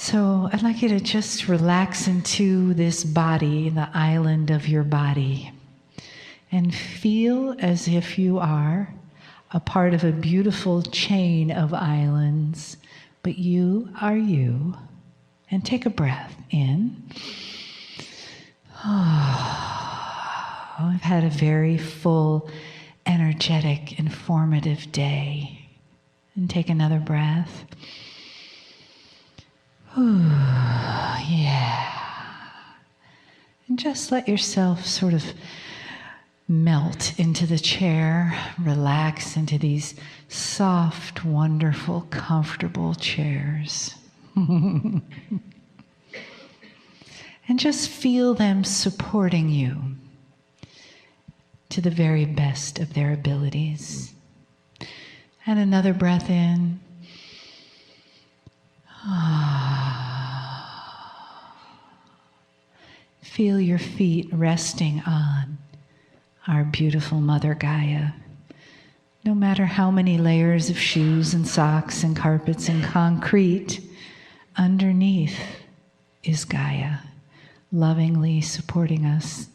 So I'd like you to just relax into this body, the island of your body, and feel as if you are a part of a beautiful chain of islands, but you are you. And take a breath in. Oh, I've had a very full, energetic, informative day. And take another breath. Ooh, yeah. And just let yourself sort of melt into the chair, relax into these soft, wonderful, comfortable chairs. And just feel them supporting you to the very best of their abilities. And another breath in. Feel your feet resting on our beautiful Mother Gaia. No matter how many layers of shoes and socks and carpets and concrete, underneath is Gaia, lovingly supporting us,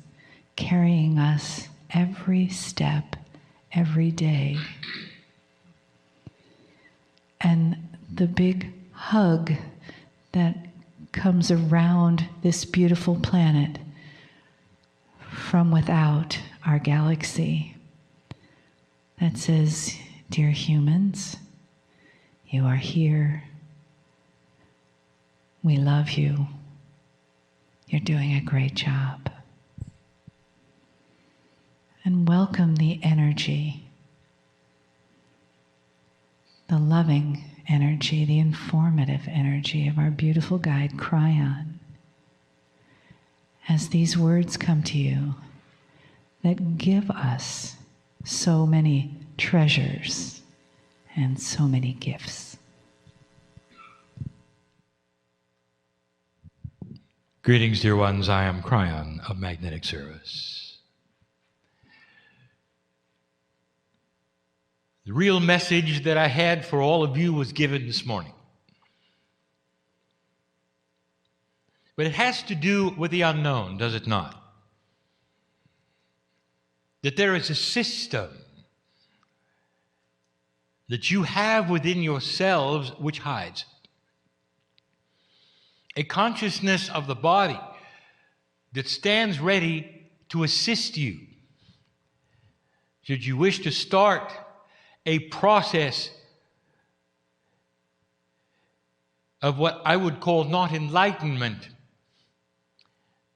carrying us every step, every day. And the big hug that comes around this beautiful planet from without our galaxy that says, dear humans, you are here. We love you. You're doing a great job. And welcome the energy, the loving energy, the informative energy of our beautiful guide, Kryon, as these words come to you that give us so many treasures and so many gifts. Greetings, dear ones. I am Kryon of Magnetic Service. The real message that I had for all of you was given this morning. But it has to do with the unknown, does it not? That there is a system that you have within yourselves which hides. A consciousness of the body that stands ready to assist you. Should you wish to start a process of what I would call not enlightenment,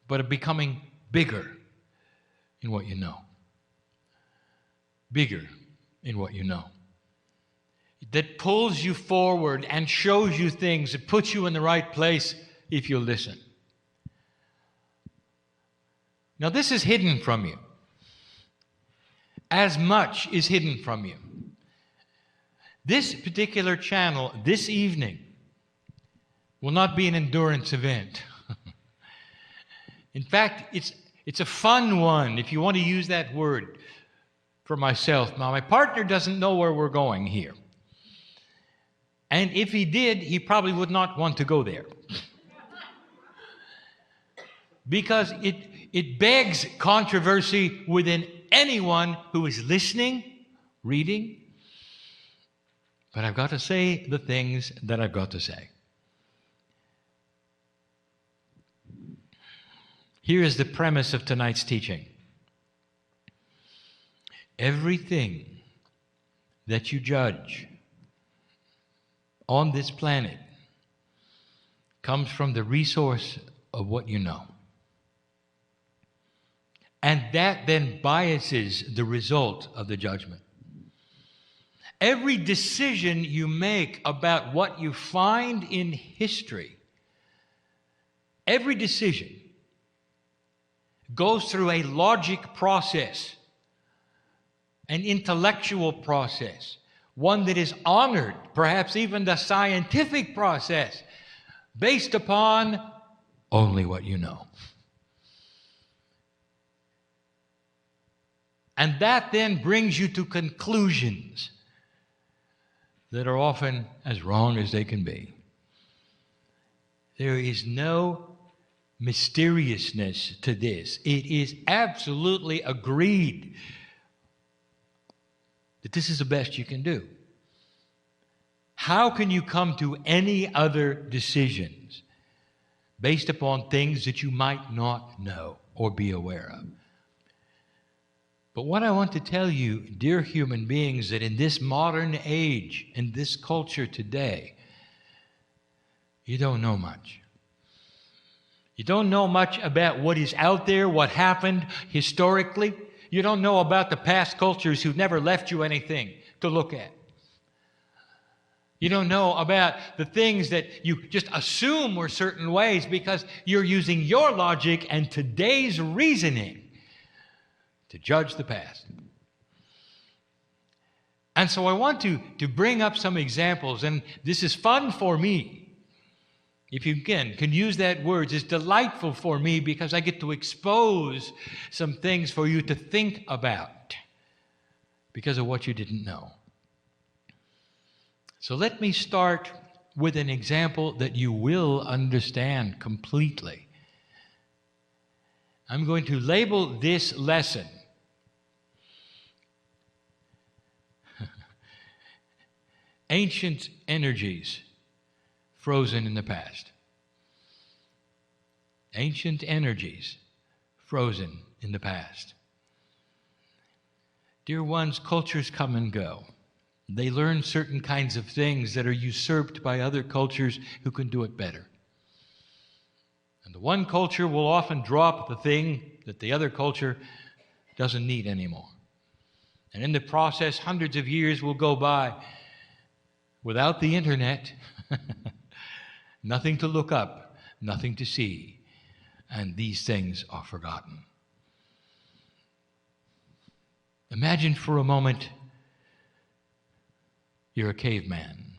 but of becoming bigger in what you know. Bigger in what you know. That pulls you forward and shows you things, that puts you in the right place if you listen. Now, this is hidden from you. As much is hidden from you. This particular channel, this evening, will not be an endurance event. In fact, it's a fun one, if you want to use that word for myself. Now, my partner doesn't know where we're going here. And if he did, he probably would not want to go there. Because it begs controversy within anyone who is listening, reading. But I've got to say the things that I've got to say. Here is the premise of tonight's teaching. Everything that you judge on this planet comes from the resource of what you know. And that then biases the result of the judgment. Every decision you make about what you find in history, every decision goes through a logic process, an intellectual process, one that is honored, perhaps even the scientific process, based upon only what you know. And that then brings you to conclusions that are often as wrong as they can be. There is no mysteriousness to this. It is absolutely agreed that this is the best you can do. How can you come to any other decisions based upon things that you might not know or be aware of? But what I want to tell you, dear human beings, that in this modern age, in this culture today, you don't know much. You don't know much about what is out there, what happened historically. You don't know about the past cultures who've never left you anything to look at. You don't know about the things that you just assume were certain ways because you're using your logic and today's reasoning to judge the past. And so I want to bring up some examples, and this is fun for me. If you can use that word, it's delightful for me because I get to expose some things for you to think about because of what you didn't know. So let me start with an example that you will understand completely. I'm going to label this lesson Ancient Energies Frozen in the Past. Ancient energies frozen in the past. Dear ones, cultures come and go. They learn certain kinds of things that are usurped by other cultures who can do it better. And the one culture will often drop the thing that the other culture doesn't need anymore. And in the process, hundreds of years will go by without the internet, nothing to look up, nothing to see, and these things are forgotten. Imagine for a moment you're a caveman.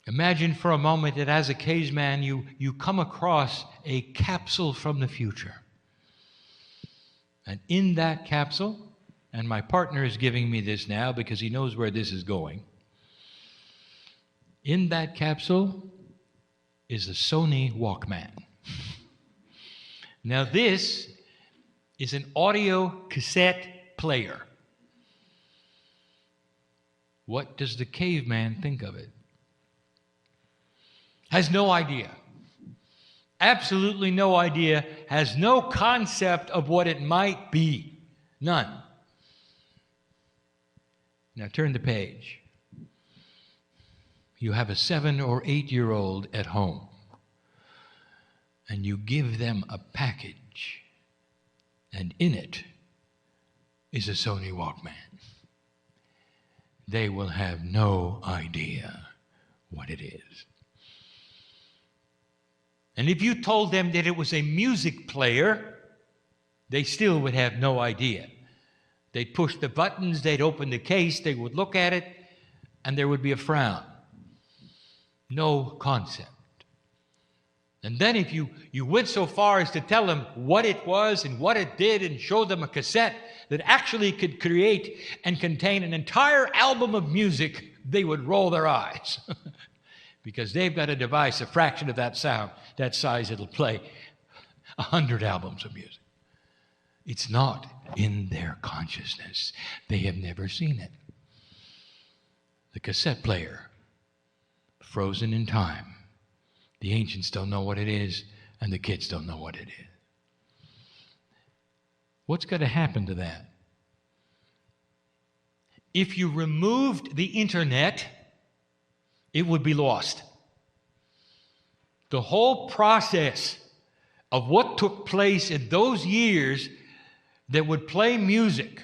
Imagine for a moment that as a caveman you come across a capsule from the future. And in that capsule, and my partner is giving me this now because he knows where this is going. In that capsule is a Sony Walkman. Now this is an audio cassette player. What does the caveman think of it? Has no idea. Absolutely no idea. Has no concept of what it might be. None. Now turn the page. You have a 7 or 8-year-old at home, and you give them a package, and in it is a Sony Walkman. They will have no idea what it is. And if you told them that it was a music player, they still would have no idea. They'd push the buttons, they'd open the case, they would look at it, and there would be a frown. No concept. And then if you went so far as to tell them what it was and what it did and show them a cassette that actually could create and contain an entire album of music, they would roll their eyes. Because they've got a device, a fraction of that sound, that size, it'll play 100 albums of music. It's not in their consciousness. They have never seen it. The cassette player, frozen in time. The ancients don't know what it is, and the kids don't know what it is. What's going to happen to that? If you removed the internet, it would be lost. The whole process of what took place in those years that would play music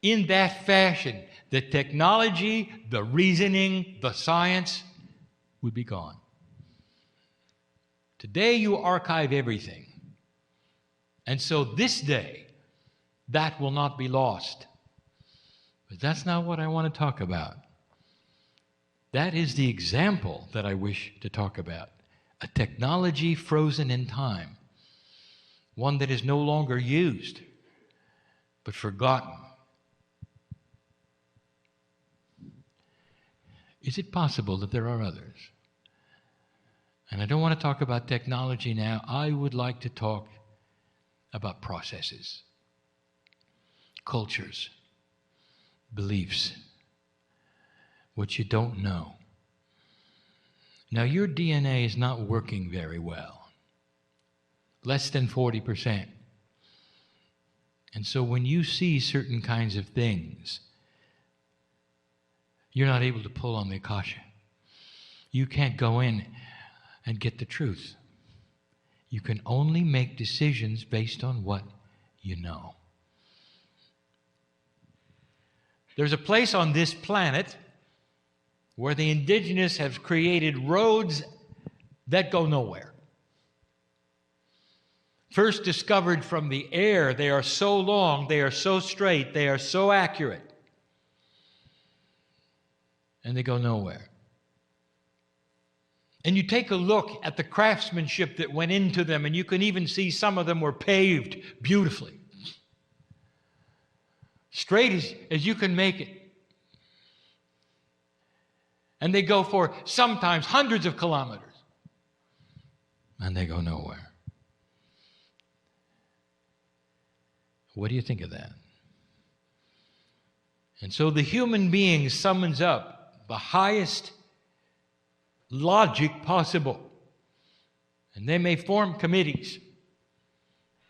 in that fashion, the technology, the reasoning, the science would be gone. Today you archive everything. And so this day, that will not be lost. But that's not what I want to talk about. That is the example that I wish to talk about. A technology frozen in time. One that is no longer used, but forgotten. Is it possible that there are others? And I don't want to talk about technology now. I would like to talk about processes, cultures, beliefs, what you don't know. Now, your DNA is not working very well, less than 40%. And so when you see certain kinds of things, you're not able to pull on the akasha. You can't go in and get the truth. You can only make decisions based on what you know. There's a place on this planet where the Indigenous have created roads that go nowhere. First discovered from the air, they are so long, they are so straight, they are so accurate, and they go nowhere. And you take a look at the craftsmanship that went into them, and you can even see some of them were paved beautifully. Straight as you can make it. And they go for sometimes hundreds of kilometers. And they go nowhere. What do you think of that? And so the human being summons up the highest logic possible. And they may form committees.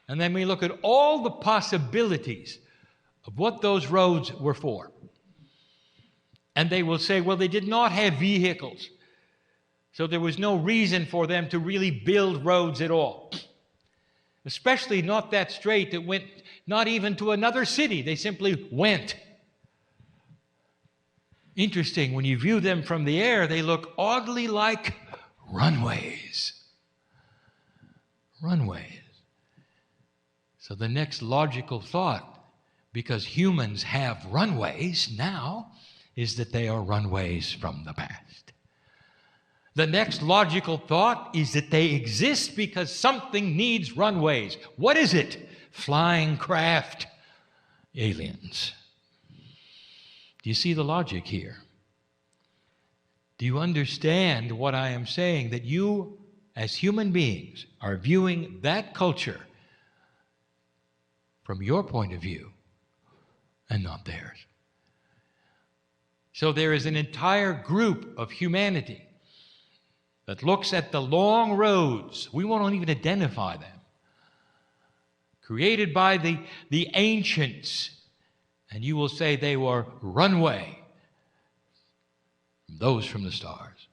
And they may look at all the possibilities of what those roads were for. And they will say, well, they did not have vehicles, so there was no reason for them to really build roads at all. Especially not that straight that went not even to another city. They simply went. Interesting, when you view them from the air, they look oddly like runways. Runways. So the next logical thought, because humans have runways now, is that they are runways from the past. The next logical thought is that they exist because something needs runways. What is it? Flying craft. Aliens. Do you see the logic here? Do you understand what I am saying? That you, as human beings, are viewing that culture from your point of view and not theirs. So there is an entire group of humanity that looks at the long roads, we won't even identify them, created by the ancients, and you will say they were runway, those from the stars.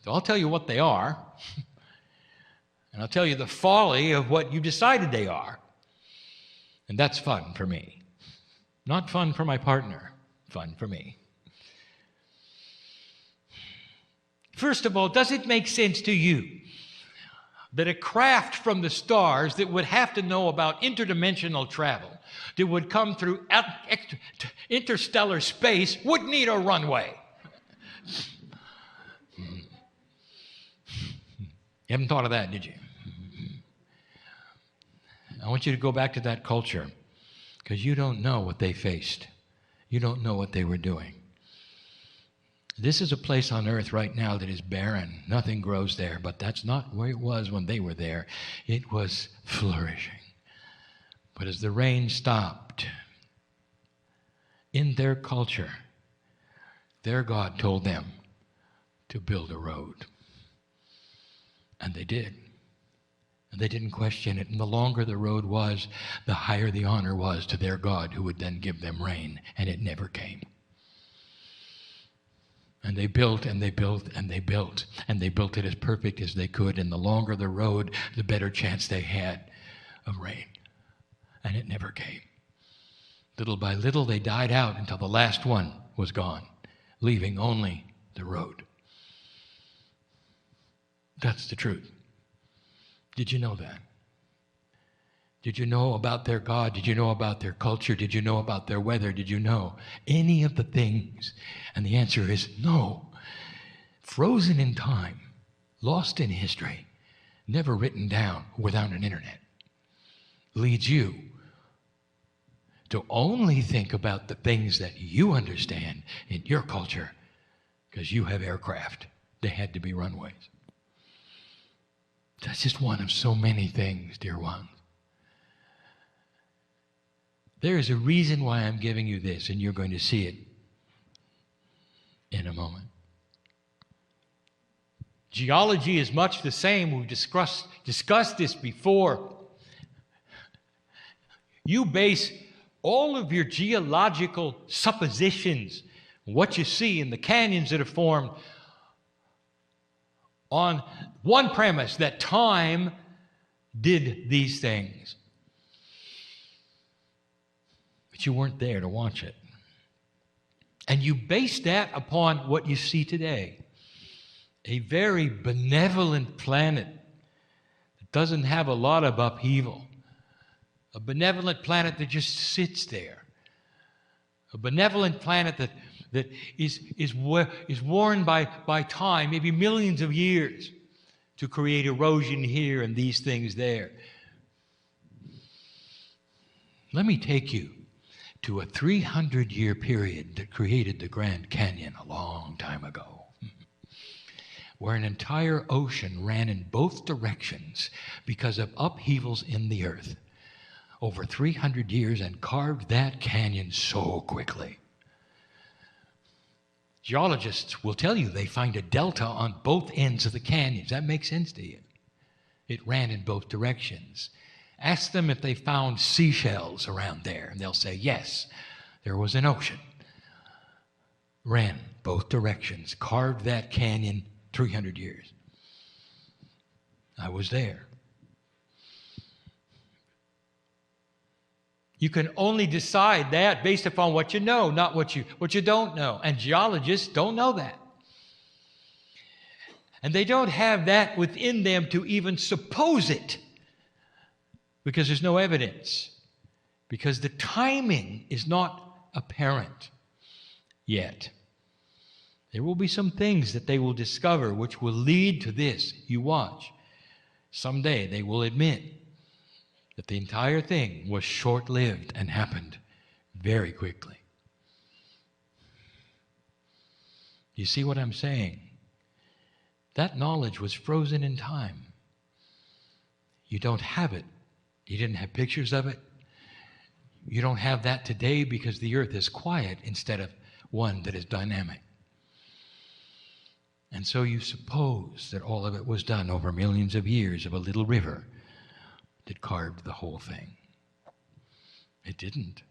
So I'll tell you what they are, and I'll tell you the folly of what you decided they are, and that's fun for me. Not fun for my partner, fun for me. First of all, does it make sense to you that a craft from the stars that would have to know about interdimensional travel, that would come through interstellar space, would need a runway? You haven't thought of that, did you? I want you to go back to that culture, because you don't know what they faced. You don't know what they were doing. This is a place on earth right now that is barren. Nothing grows there, but that's not where it was when they were there. It was flourishing. But as the rain stopped, in their culture, their God told them to build a road. And they did. And they didn't question it. And the longer the road was, the higher the honor was to their God, who would then give them rain. And it never came. And they built, and they built, and they built. And they built it as perfect as they could. And the longer the road, the better chance they had of rain. And it never came. Little by little, they died out until the last one was gone, leaving only the road. That's the truth. Did you know that? Did you know about their God? Did you know about their culture? Did you know about their weather? Did you know any of the things? And the answer is no. Frozen in time, lost in history, never written down without an internet, leads you to only think about the things that you understand in your culture, because you have aircraft. They had to be runways. That's just one of so many things, dear ones. There is a reason why I'm giving you this, and you're going to see it in a moment. Geology is much the same. We've discussed this before. You base all of your geological suppositions, what you see in the canyons that are formed, on one premise, that time did these things. But you weren't there to watch it. And you base that upon what you see today. A very benevolent planet that doesn't have a lot of upheaval. A benevolent planet that just sits there. A benevolent planet that is worn by time, maybe millions of years, to create erosion here and these things there. Let me take you to a 300-year period that created the Grand Canyon a long time ago, where an entire ocean ran in both directions because of upheavals in the earth over 300 years and carved that canyon so quickly. Geologists will tell you they find a delta on both ends of the canyons. That makes sense to you. It ran in both directions. Ask them if they found seashells around there, and they'll say, yes, there was an ocean. Ran both directions, carved that canyon 300 years. I was there. You can only decide that based upon what you know, not what you don't know. And geologists don't know that. And they don't have that within them to even suppose it, because there's no evidence. Because the timing is not apparent yet. There will be some things that they will discover which will lead to this. You watch. Someday they will admit that the entire thing was short-lived and happened very quickly. You see what I'm saying? That knowledge was frozen in time. You don't have it. You didn't have pictures of it. You don't have that today because the earth is quiet instead of one that is dynamic. And so you suppose that all of it was done over millions of years of a little river that carved the whole thing. It didn't.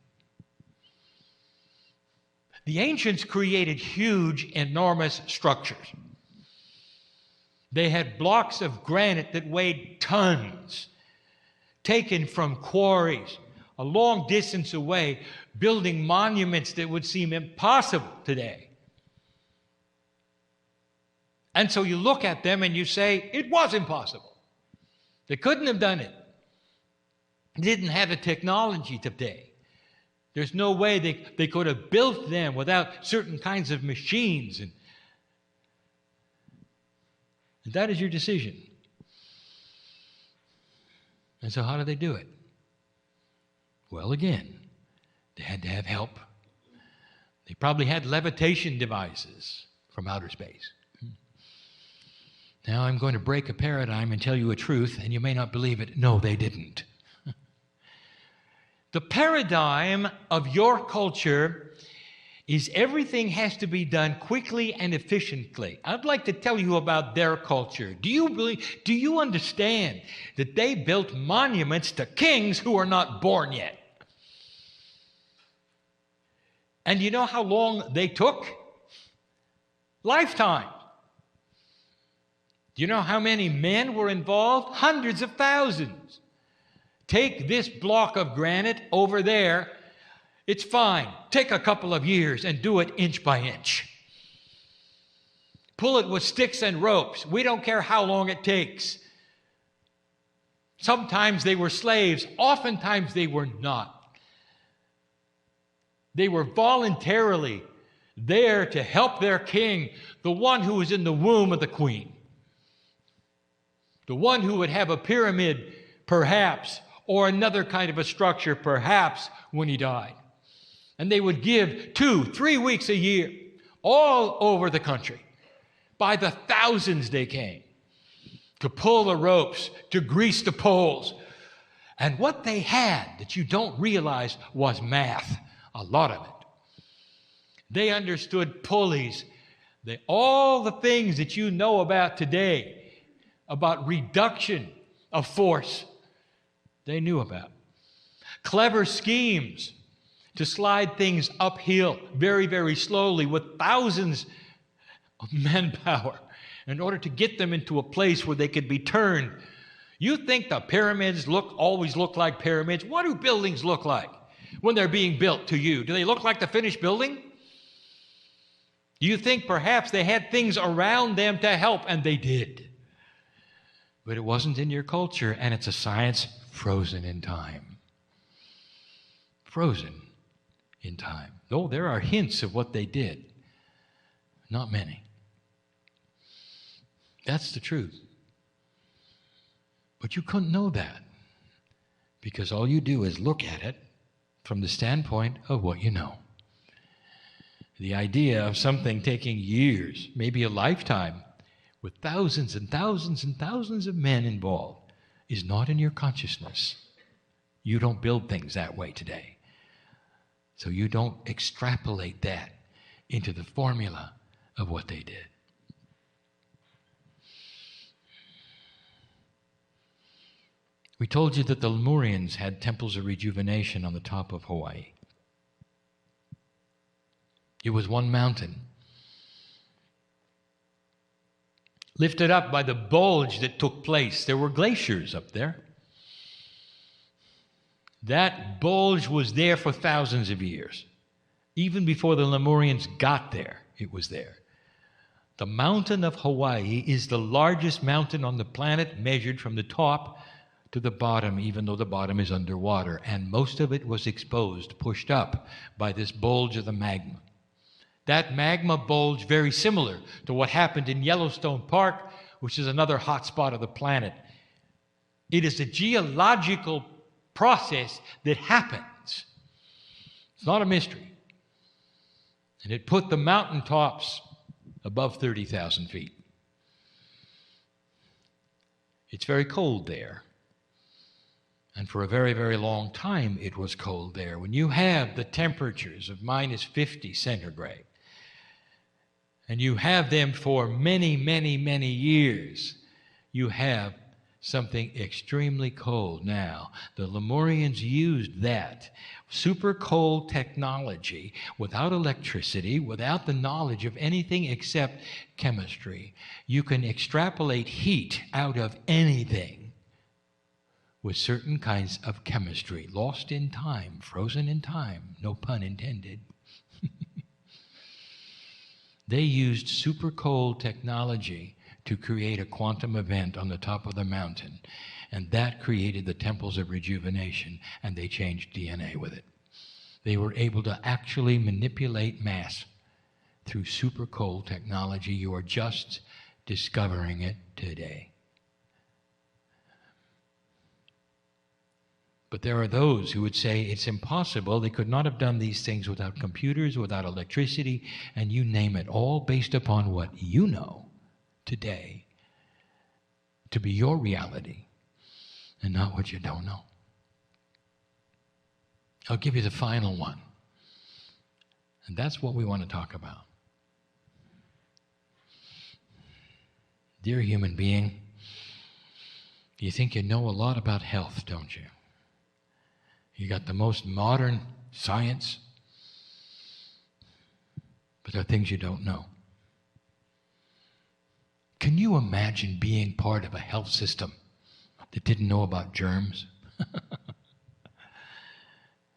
The ancients created huge, enormous structures. They had blocks of granite that weighed tons, taken from quarries a long distance away, building monuments that would seem impossible today. And so you look at them and you say, it was impossible. They couldn't have done it. They didn't have the technology today. There's no way they could have built them without certain kinds of machines. And that is your decision. And so how do they do it? Well, again, they had to have help. They probably had levitation devices from outer space. Now I'm going to break a paradigm and tell you a truth, and you may not believe it. No, they didn't. The paradigm of your culture is everything has to be done quickly and efficiently. I'd like to tell you about their culture. Do you understand that they built monuments to kings who are not born yet? And you know how long they took? Lifetime. Do you know how many men were involved? Hundreds of thousands. Take this block of granite over there. It's fine. Take a couple of years and do it inch by inch. Pull it with sticks and ropes. We don't care how long it takes. Sometimes they were slaves. Oftentimes they were not. They were voluntarily there to help their king, the one who was in the womb of the queen. The one who would have a pyramid, perhaps, or another kind of a structure, perhaps, when he died. And they would give 2-3 weeks a year all over the country. By the thousands they came to pull the ropes, to grease the poles. And what they had that you don't realize was math, a lot of it. They understood pulleys, all the things that you know about today, about reduction of force, they knew about. Clever schemes to slide things uphill very, very slowly with thousands of manpower in order to get them into a place where they could be turned. You think the pyramids always look like pyramids? What do buildings look like when they're being built to you? Do they look like the finished building? Do you think perhaps they had things around them to help? And they did. But it wasn't in your culture, and it's a science frozen in time. Frozen in time. Though there are hints of what they did. Not many. That's the truth. But you couldn't know that, because all you do is look at it from the standpoint of what you know. The idea of something taking years, maybe a lifetime, with thousands and thousands and thousands of men involved, is not in your consciousness. You don't build things that way today. So you don't extrapolate that into the formula of what they did. We told you that the Lemurians had temples of rejuvenation on the top of Hawaii. It was one mountain, lifted up by the bulge that took place. There were glaciers up there. That bulge was there for thousands of years. Even before the Lemurians got there, it was there. The mountain of Hawaii is the largest mountain on the planet, measured from the top to the bottom, even though the bottom is underwater. And most of it was exposed, pushed up by this bulge of the magma. That magma bulge, very similar to what happened in Yellowstone Park, which is another hot spot of the planet. It is a geological process that happens. It's not a mystery. And it put the mountaintops above 30,000 feet. It's very cold there. And for a very, very long time, it was cold there. When you have the temperatures of minus 50 centigrade, and you have them for many, many, many years, you have something extremely cold. Now, the Lemurians used that super cold technology without electricity, without the knowledge of anything except chemistry. You can extrapolate heat out of anything with certain kinds of chemistry, lost in time, frozen in time, no pun intended. They used super cold technology to create a quantum event on the top of the mountain, and that created the temples of rejuvenation, and they changed DNA with it. They were able to actually manipulate mass through super cold technology. You are just discovering it today. But there are those who would say it's impossible. They could not have done these things without computers, without electricity, and you name it, all based upon what you know today to be your reality and not what you don't know. I'll give you the final one. And that's what we want to talk about. Dear human being, you think you know a lot about health, don't you? You got the most modern science, but there are things you don't know. Can you imagine being part of a health system that didn't know about germs?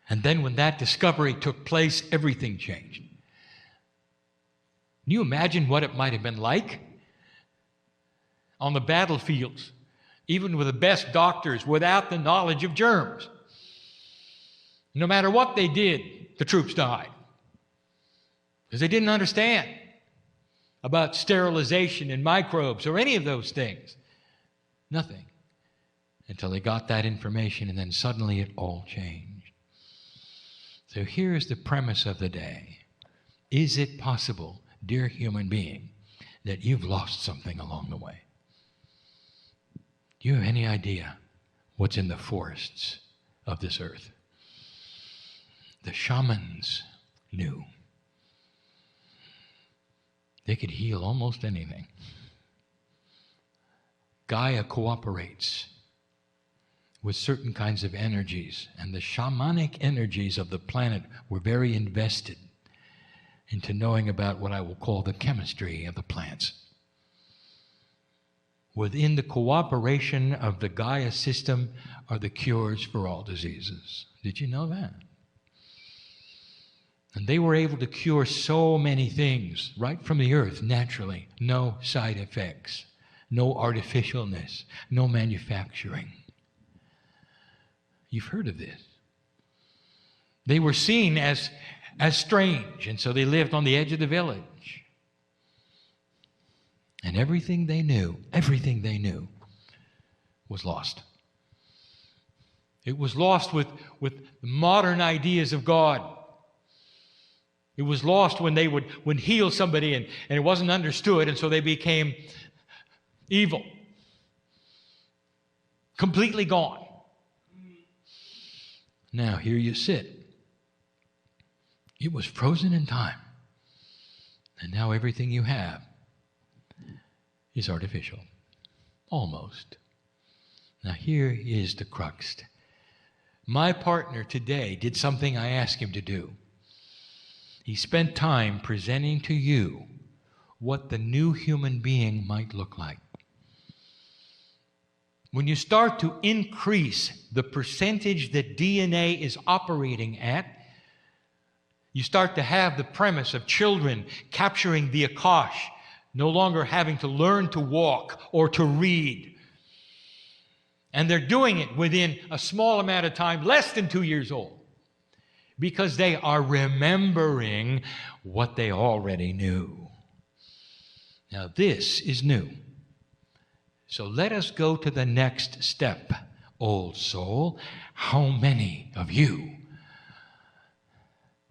And then when that discovery took place, everything changed. Can you imagine what it might have been like on the battlefields, even with the best doctors, without the knowledge of germs? No matter what they did, the troops died. Because they didn't understand about sterilization and microbes or any of those things. Nothing. until they got that information, and then suddenly it all changed. So here's the premise of the day. Is it possible, dear human being, that you've lost something along the way? Do you have any idea what's in the forests of this earth? The shamans knew. They could heal almost anything. Gaia cooperates with certain kinds of energies, and the shamanic energies of the planet were very invested into knowing about what I will call the chemistry of the plants. Within the cooperation of the Gaia system are the cures for all diseases. Did you know that? And they were able to cure so many things right from the earth naturally. No side effects, no artificialness, no manufacturing. You've heard of this. They were seen as strange, and so they lived on the edge of the village. And everything they knew was lost. It was lost with modern ideas of God. It was lost when they would heal somebody and it wasn't understood, and so they became evil. Completely gone. Now, here you sit. It was frozen in time. And now everything you have is artificial. Almost. Now, here is the crux. My partner today did something I asked him to do. He spent time presenting to you what the new human being might look like. When you start to increase the percentage that DNA is operating at, you start to have the premise of children capturing the Akash, no longer having to learn to walk or to read. And they're doing it within a small amount of time, less than 2 years old, because they are remembering what they already knew. Now, this is new. So let us go to the next step, old soul. How many of you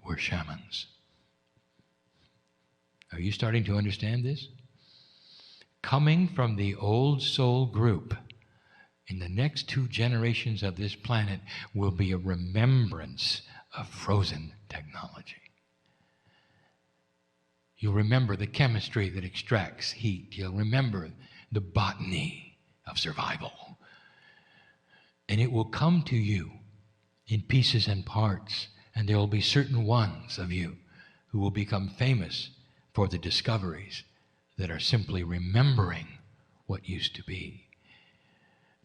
were shamans? Are you starting to understand this? Coming from the old soul group, in the next 2 generations of this planet will be a remembrance of frozen technology. You'll remember the chemistry that extracts heat. You'll remember the botany of survival. And it will come to you in pieces and parts, and there will be certain ones of you who will become famous for the discoveries that are simply remembering what used to be.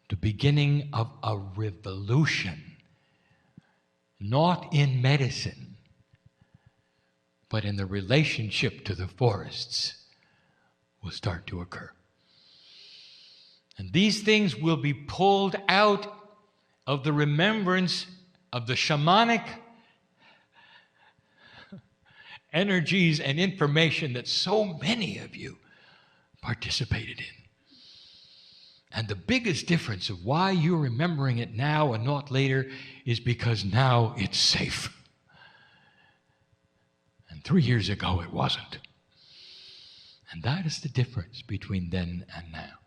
The beginning of a revolution, not in medicine, but in the relationship to the forests, will start to occur. And these things will be pulled out of the remembrance of the shamanic energies and information that so many of you participated in. And the biggest difference of why you're remembering it now and not later is because now it's safe. And 3 years ago it wasn't. And that is the difference between then and now.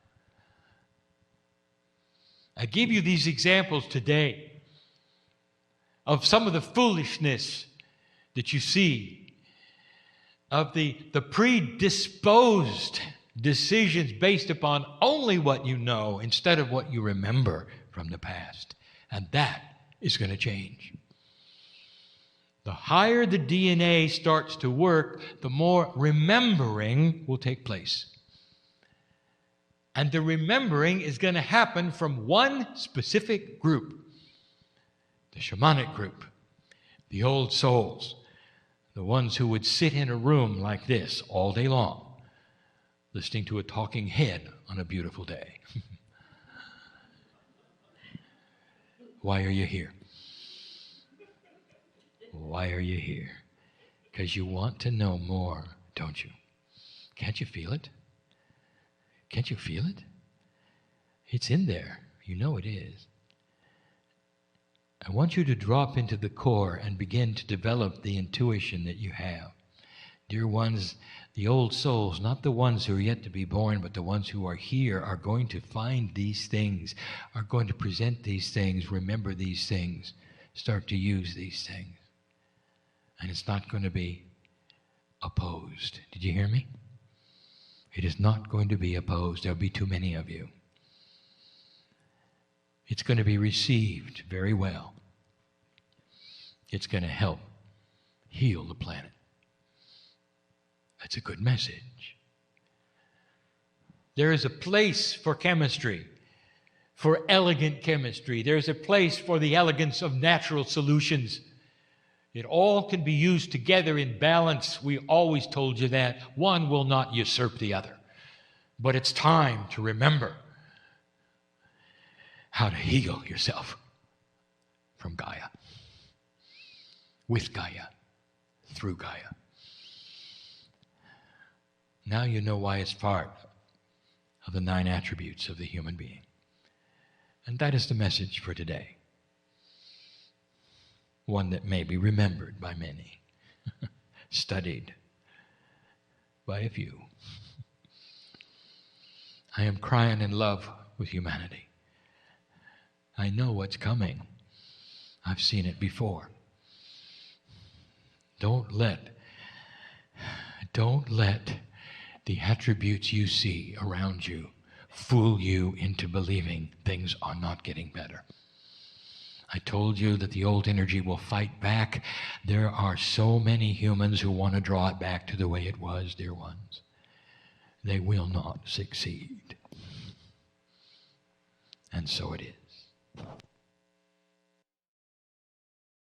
I give you these examples today of some of the foolishness that you see, of the predisposed decisions based upon only what you know instead of what you remember from the past. And that is going to change. The higher the DNA starts to work, the more remembering will take place. And the remembering is going to happen from one specific group, the shamanic group, the old souls, the ones who would sit in a room like this all day long, listening to a talking head on a beautiful day. Why are you here? Why are you here? Because you want to know more, don't you? Can't you feel it? Can't you feel it? It's in there. You know it is. I want you to drop into the core and begin to develop the intuition that you have. Dear ones, the old souls, not the ones who are yet to be born, but the ones who are here, are going to find these things, are going to present these things, remember these things, start to use these things. And it's not going to be opposed. Did you hear me? It is not going to be opposed. There'll be too many of you. It's going to be received very well. It's going to help heal the planet. That's a good message. There is a place for chemistry, for elegant chemistry. There's a place for the elegance of natural solutions. It all can be used together in balance. We always told you that. One will not usurp the other. But it's time to remember how to heal yourself from Gaia, with Gaia, through Gaia. Now you know why it's part of the 9 attributes of the human being. And that is the message for today. One that may be remembered by many, studied by a few. I am Kryon in love with humanity. I know what's coming. I've seen it before. Don't let the attributes you see around you fool you into believing things are not getting better. I told you that the old energy will fight back. There are so many humans who want to draw it back to the way it was, dear ones. They will not succeed. And so it is.